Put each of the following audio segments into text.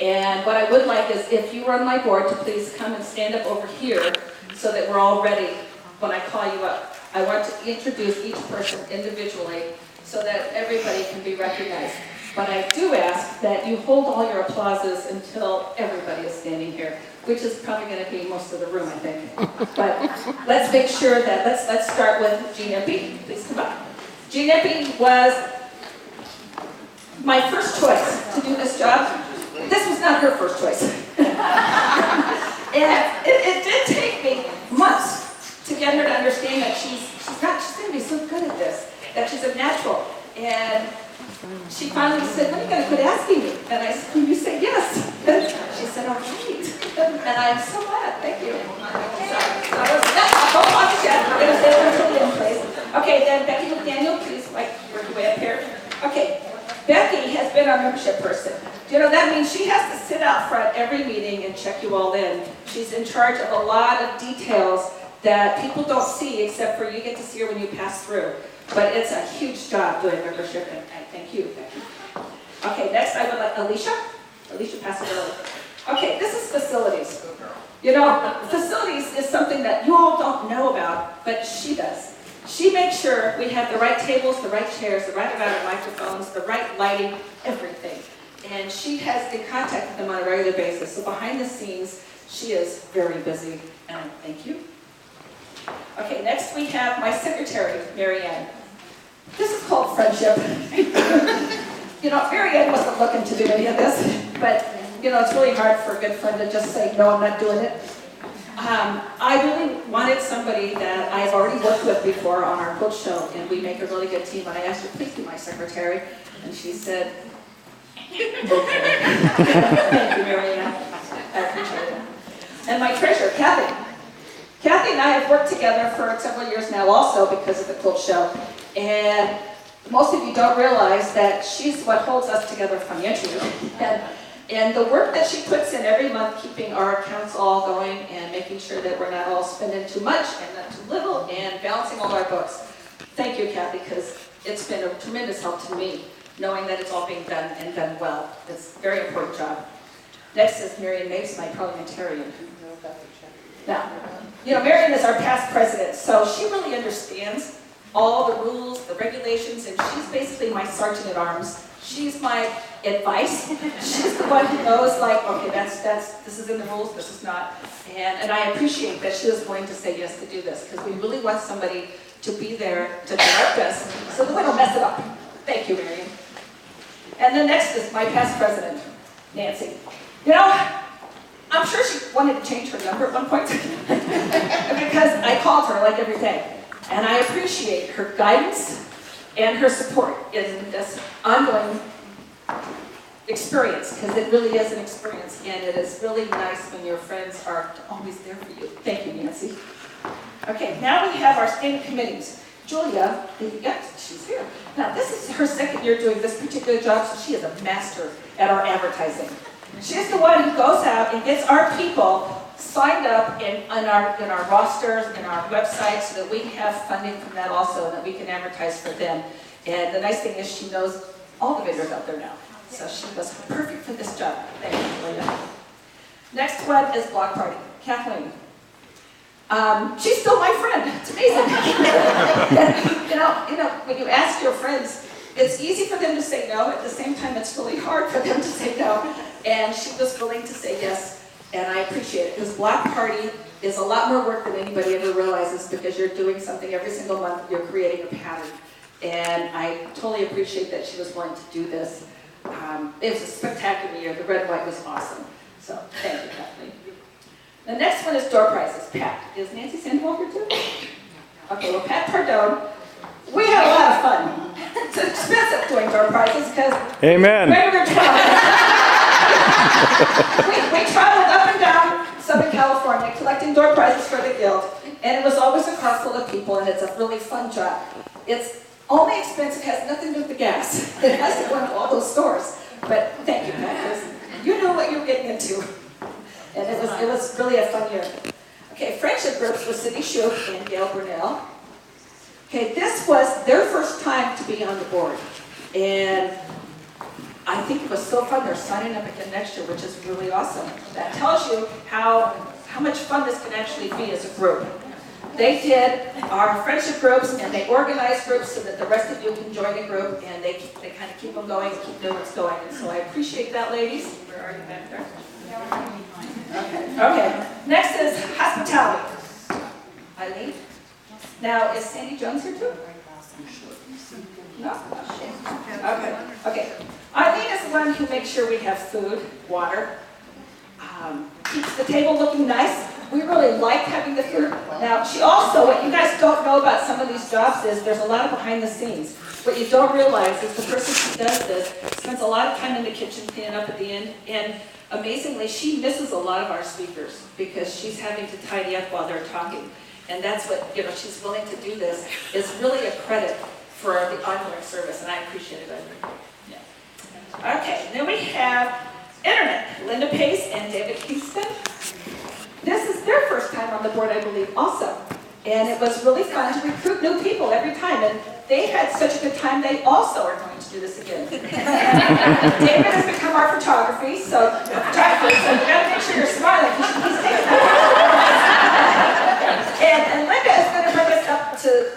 And what I would like is if you were on my board to please come and stand up over here so that we're all ready when I call you up. I want to introduce each person individually so that everybody can be recognized. But I do ask that you hold all your applauses until everybody is standing here, which is probably going to be most of the room, I think. But let's make sure that, let's start with Jean Impey. Please come up. Jean Impey was my first choice to do this job. This was not her first choice. And it did take me months to get her to understand that she's going to be so good at this, that she's a natural. And she finally said, when are you going to quit asking me? And I said, will you say yes? And she said, all right. And I'm so glad. Thank you. Okay, then Becky McDaniel, please work your way up here. Okay, Becky has been our membership person. You know, that means she has to sit out front every meeting and check you all in. She's in charge of a lot of details that people don't see, except for you get to see her when you pass through. But it's a huge job doing membership, and I thank you, Becky. Okay, next I would like Alicia. Alicia, pass it over. Okay, this is facilities. You know, facilities is something that you all don't know about, but she does. She makes sure we have the right tables, the right chairs, the right amount of microphones, the right lighting, everything. And she has in contact with them on a regular basis. So behind the scenes, she is very busy, and I thank you. Okay, next we have my secretary, Marianne. This is called friendship. You know, Marianne wasn't looking to do any of this, but you know, it's really hard for a good friend to just say, no, I'm not doing it. I really wanted somebody that I've already worked with before on our quilt show, and we make a really good team. And I asked her, please be my secretary, and she said, okay. Thank you, Marianne. I appreciate it. And my treasurer, Kathy. Kathy and I have worked together for several years now also because of the quilt show. And most of you don't realize that she's what holds us together financially. And the work that she puts in every month, keeping our accounts all going and making sure that we're not all spending too much and not too little and balancing all our books. Thank you, Kathy, because it's been a tremendous help to me, knowing that it's all being done and done well. It's a very important job. Next is Marion Mapes, my parliamentarian. Now, you know, Marion is our past president, so she really understands all the rules, the regulations, and she's basically my sergeant at arms. She's my advice. She's the one who knows, like, okay, this is in the rules, this is not. And I appreciate that she was willing to say yes to do this, because we really want somebody to be there to direct us so that we don't mess it up. Thank you, Marion. And then next is my past president, Nancy. You know, I'm sure she wanted to change her number at one point because I called her like every day. And I appreciate her guidance and her support in this ongoing experience, because it really is an experience, and it is really nice when your friends are always there for you. Thank you, Nancy. Okay, now we have our standing committees. Julia, yes, she's here. Now, this is her second year doing this particular job, so she is a master at our advertising. She's the one who goes out and gets our people signed up in our rosters, in our website, so that we have funding from that also, and that we can advertise for them. And the nice thing is she knows all the vendors out there now. So she was perfect for this job. Thank you, Julia. Next one is Block Party. Kathleen. She's still my friend. It's amazing. you know, when you ask your friends, it's easy for them to say no. At the same time, it's really hard for them to say no. And she was willing to say yes, and I appreciate it, because Block Party is a lot more work than anybody ever realizes, because you're doing something every single month. You're creating a pattern. And I totally appreciate that she was willing to do this. It was a spectacular year. The red and white was awesome. So thank you, Kathleen. The next one is door prizes. Pat. Is Nancy Sandoval here too? Okay, well, Pat Pardone. We had a lot of fun. It's expensive doing door prizes because Amen. we traveled up and down Southern California collecting door prizes for the Guild, and it was always a car full of people, and it's a really fun job. It's only expensive, has nothing to do with the gas. It has to go into all those stores. But thank you, Pat, because you knew what you were getting into. And it was really a fun year. Okay, friendship groups with Cindy Shoup and Gail Brunel. Okay, this was their first time to be on the board. And I think it was so fun. They're signing up again next year, which is really awesome. That tells you how much fun this can actually be as a group. They did our friendship groups, and they organized groups so that the rest of you can join a group, and they kind of keep them going and keep doing what's going. And so I appreciate that, ladies. Where are you back there? Okay. Next is hospitality. Eileen? Now, is Sandy Jones here too? No? Okay. Eileen is the one who makes sure we have food, water, keeps the table looking nice. We really like having the food. Now, she also, what you guys don't know about some of these jobs is there's a lot of behind the scenes. What you don't realize is the person who does this spends a lot of time in the kitchen cleaning up at the end, and amazingly, she misses a lot of our speakers because she's having to tidy up while they're talking. And that's what, she's willing to do this. Is really a credit for the ongoing service, and I appreciate it. Yeah. Okay, then we have Internet. Linda Pace and David Kingston. This is their first time on the board, I believe, also. And it was really fun to recruit new people every time. And they had such a good time, they also are going to do this again. David has become our photography, so you gotta make sure you're smiling because he's taking that. And Linda is going to bring us up to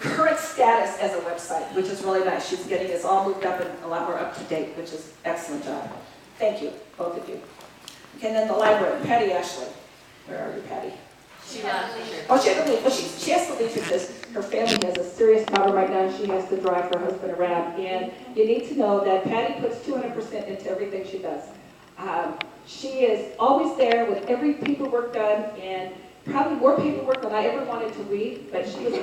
current status as a website, which is really nice. She's getting us all moved up and a lot more up to date, which is excellent job. Thank you, both of you. Okay, and then the library, Patty Ashley. Where are you, Patty? She has to leave. Oh, she has to leave. Well, she has to leave because her family has a serious problem right now. She has to drive her husband around. And you need to know that Patty puts 200% into everything she does. She is always there with every paperwork done, and probably more paperwork than I ever wanted to read, but she was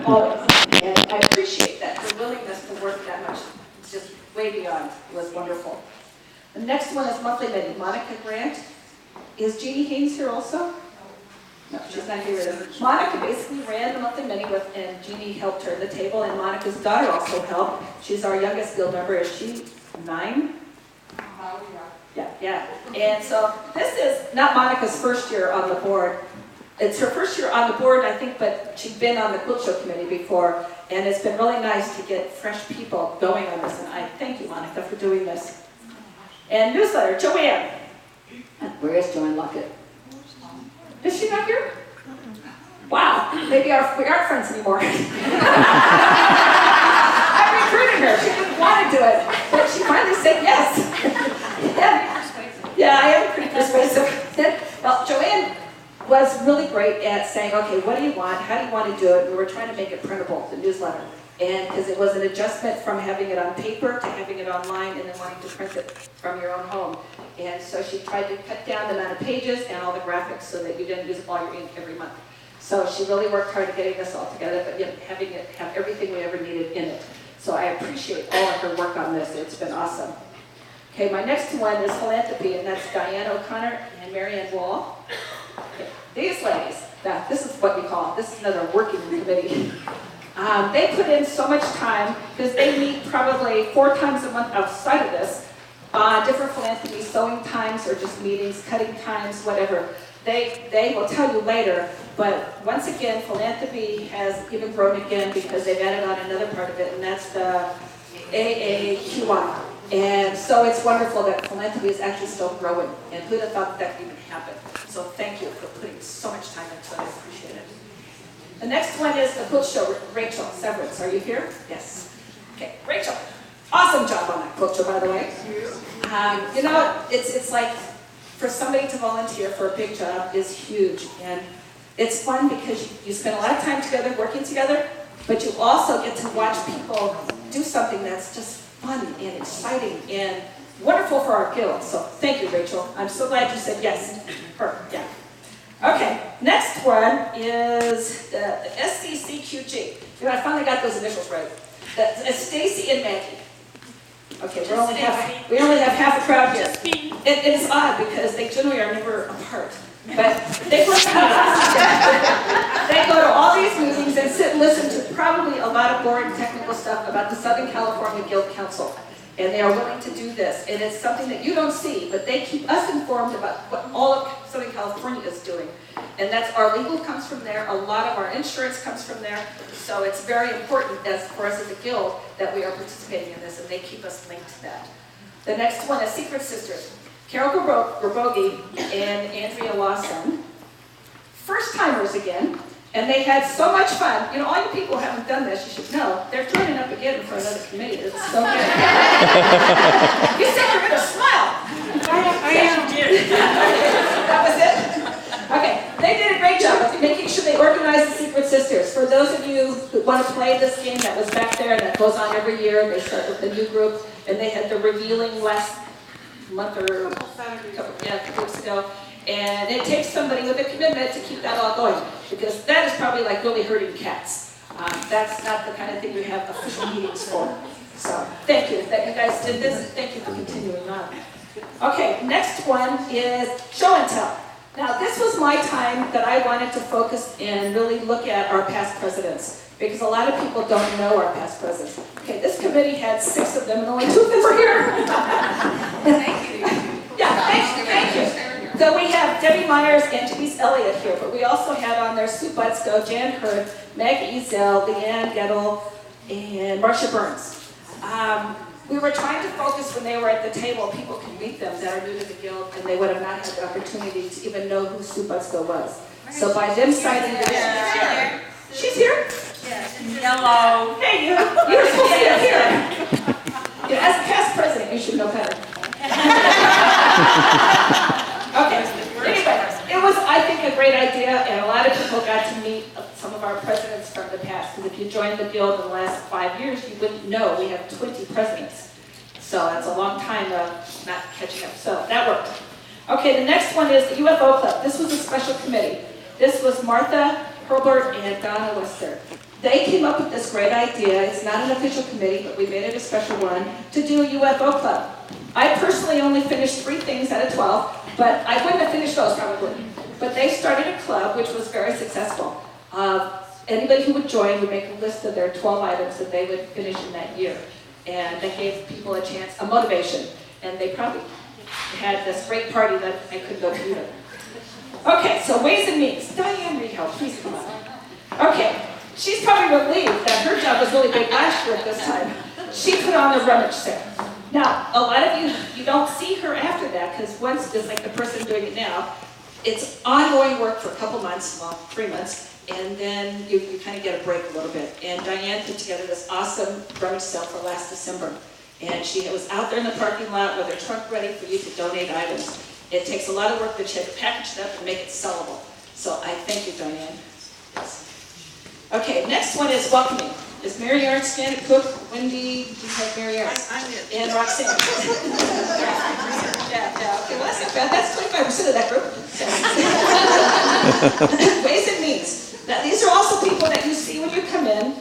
always. And I appreciate that, her willingness to work that much. It's just way beyond. It was wonderful. The next one is monthly meeting. Monica Grant. Is Jeannie Haynes here also? No, she's not here either. Monica basically ran the monthly meeting and Jeannie helped her at the table, and Monica's daughter also helped. She's our youngest guild member. Is she 9? Yeah. And so this is not Monica's first year on the board. It's her first year on the board, I think, but she'd been on the quilt show committee before, and it's been really nice to get fresh people going on this, and I thank you, Monica, for doing this. And newsletter, Joanne. Where is Joanne Luckett? Is she not here? Wow, maybe we aren't friends anymore. I recruited her. She didn't want to do it, but she finally said yes. Yeah, I am pretty persuasive. Well, Joanne was really great at saying, okay, what do you want? How do you want to do it? We were trying to make it printable, the newsletter. And because it was an adjustment from having it on paper to having it online and then wanting to print it from your own home. And so she tried to cut down the amount of pages and all the graphics so that you didn't use all your ink every month. So she really worked hard at getting this all together, but yet having it have everything we ever needed in it. So I appreciate all of her work on this. It's been awesome. Okay, my next one is philanthropy, and that's Diane O'Connor and Marianne Wall. Okay, these ladies, this is what we call, this is another working committee. They put in so much time because they meet probably 4 times a month outside of this, different philanthropy, sewing times or just meetings, cutting times, whatever. They will tell you later, but once again, philanthropy has even grown again because they've added on another part of it, and that's the AAQI. And so it's wonderful that philanthropy is actually still growing, and who'd have thought that could even happen? So thank you for putting so much time into it. I appreciate it. The next one is the quilt show. Rachel Severance, are you here? Yes. Okay, Rachel. Awesome job on that quilt show, by the way. You know, it's like for somebody to volunteer for a big job is huge, and it's fun because you spend a lot of time together, working together, but you also get to watch people do something that's just fun and exciting and wonderful for our guild. So thank you, Rachel. I'm so glad you said yes. Yeah. Okay, next one is the SCCQG. You know, I finally got those initials right. That's Stacy and Maggie. Okay, we only have half a crowd here. It is odd because they generally are never apart. But they go to all these meetings and sit and listen to probably a lot of boring technical stuff about the Southern California Guild Council. And they are willing to do this. And it's something that you don't see, but they keep us informed about what all of Southern California is doing. And that's our legal comes from there. A lot of our insurance comes from there. So it's very important for us as a guild that we are participating in this, and they keep us linked to that. The next one is Secret Sisters. Carol Gerbogi and Andrea Lawson, first timers again, and they had so much fun. You know, all you people who haven't done this, you should know, they're joining up again for another committee. It's so good. You said you're going to smile. I did. That was it? Okay, they did a great job of making sure they organized the Secret Sisters. For those of you who want to play this game that was back there, that goes on every year, they start with a new group, and they had the revealing last month or a couple weeks ago. And it takes somebody with a commitment to keep that all going, because that is probably like really hurting cats. That's not the kind of thing we have official meetings for. So thank you that you guys did this, and thank you for continuing on. Okay, next one is show and tell. Now this was my time that I wanted to focus and really look at our past presidents, because a lot of people don't know our past presidents. Okay, this committee had 6 of them, and only 2 of them were here. Thank you. Yeah, thank you. So we have Debbie Myers and Denise Elliott here, but we also had on there Sue Butzko, Jan Hurd, Maggie Ezel, Leanne Gettle, and Marcia Burns. We were trying to focus when they were at the table, people can meet them that are new to the guild, and they would have not had the opportunity to even know who Sue Butzko was. So by them citing this, she's here? Yes, in yellow. Hey, you were supposed to be up here. As a past president, you should know better. Okay, anyway, it was, I think, a great idea, and a lot of people got to meet some of our presidents from the past, because if you joined the guild in the last 5 years, you wouldn't know we have 20 presidents. So that's a long time of not catching up, so that worked. Okay, the next one is the UFO Club. This was a special committee. This was Martha Herbert and Donna Wester. They came up with this great idea. It's not an official committee, but we made it a special one, to do a UFO club. I personally only finished 3 things out of 12, but I wouldn't have finished those probably. But they started a club which was very successful. Anybody who would join would make a list of their 12 items that they would finish in that year. And they gave people a chance, a motivation. And they probably had this great party that I couldn't go to either. Okay, so ways and means. Diane Rehow, please come on. Okay, she's probably relieved that her job was really big last year at this time. She put on the rummage sale. Now, a lot of you don't see her after that, because once, just like the person doing it now, it's ongoing work for a couple months, well, 3 months, and then you kind of get a break a little bit. And Diane put together this awesome rummage sale for last December. And she was out there in the parking lot with her trunk ready for you to donate items. It takes a lot of work, but she had to package it up and make it sellable. So I thank you, Diane. Yes. Okay, next one is welcoming. Is Mary Ernst stand cook? Wendy, you have Mary Ernst. I did. And Roxanne. Yeah, okay, well that's not bad. That's 25% of that group. Ways and means. Now these are also people that you see when you come in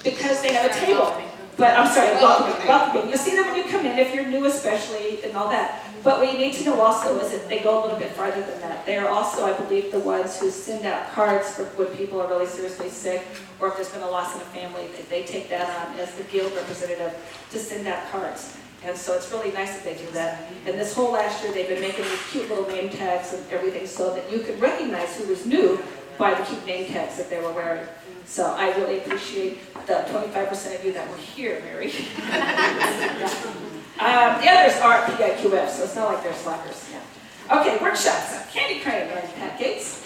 because they have a table. But I'm sorry, welcoming. You see them when you come in, if you're new especially, and all that. But what you need to know also is that they go a little bit farther than that. They are also, I believe, the ones who send out cards for when people are really seriously sick, or if there's been a loss in a family, they take that on as the guild representative to send out cards. And so it's really nice that they do that. And this whole last year, they've been making these cute little name tags and everything so that you could recognize who was new by the cute name tags that they were wearing. So I really appreciate the 25% of you that were here, Mary. The others are PIQF, so it's not like they're slackers. Yeah. Okay, workshops. Candy Crane and Pat Gates.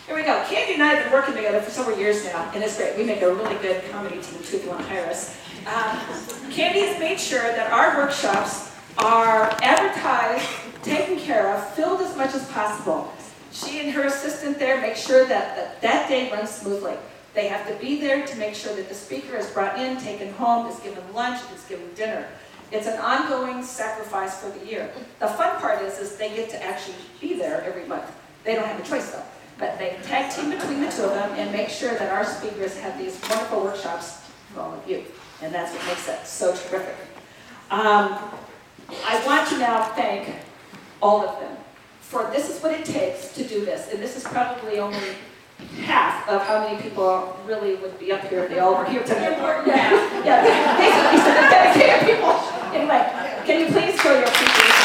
Here we go. Candy and I have been working together for several years now, and it's great. We make a really good comedy team, too, if you want to hire us. Candy has made sure that our workshops are advertised, taken care of, filled as much as possible. She and her assistant there make sure that that day runs smoothly. They have to be there to make sure that the speaker is brought in, taken home, is given lunch, is given dinner. It's an ongoing sacrifice for the year. The fun part is they get to actually be there every month. They don't have a choice though, but they tag team between the 2 of them and make sure that our speakers have these wonderful workshops for all of you. And that's what makes it so terrific. I want to now thank all of them for this is what it takes to do this. And this is probably only half of how many people really would be up here if they all were here tonight. Yeah, basically, so the dedicated people. Anyway, can you please show your appreciation?